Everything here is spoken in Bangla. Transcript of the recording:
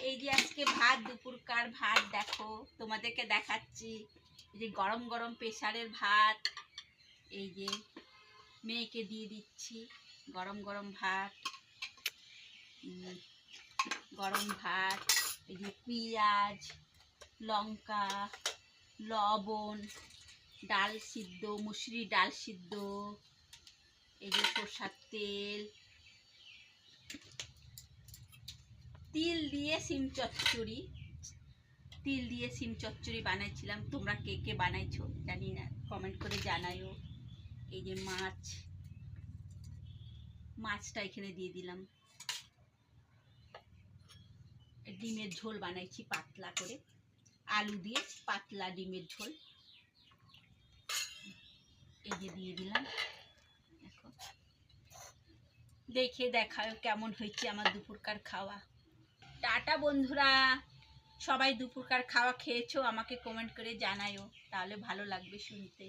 এই যে আজকে ভাত, দুপুরকার ভাত দেখো তোমাদেরকে দেখাচ্ছি। এই যে গরম গরম প্রেসারের ভাত, এই যে মেয়েকে দিয়ে দিচ্ছি গরম গরম ভাত। গরম ভাত, এই যে পেঁয়াজ, লঙ্কা, লবণ, ডাল সিদ্ধ, মুসুরি ডাল সিদ্ধ, এই যে সরষের তেল, তিল দিয়ে সিম চচ্চড়ি। তিল দিয়ে সিম চচ্চড়ি বানাইছিলাম। তোমরা কে কে বানাইছো জানি না, কমেন্ট করে জানাইও। এই যে মাছটা এখানে দিয়ে দিলাম। ডিমের ঝোল বানাইছি পাতলা করে, আলু দিয়ে পাতলা ডিমের ঝোল। এই যে দিয়ে দিলাম। দেখো, দেখে দেখাও কেমন হয়েছে আমার দুপুরকার খাওয়া। টাটা বন্ধুরা, সবাই দুপুরকার খাওয়া খেয়েছো আমাকে কমেন্ট করে জানাইও, তাহলে ভালো লাগবে শুনতে।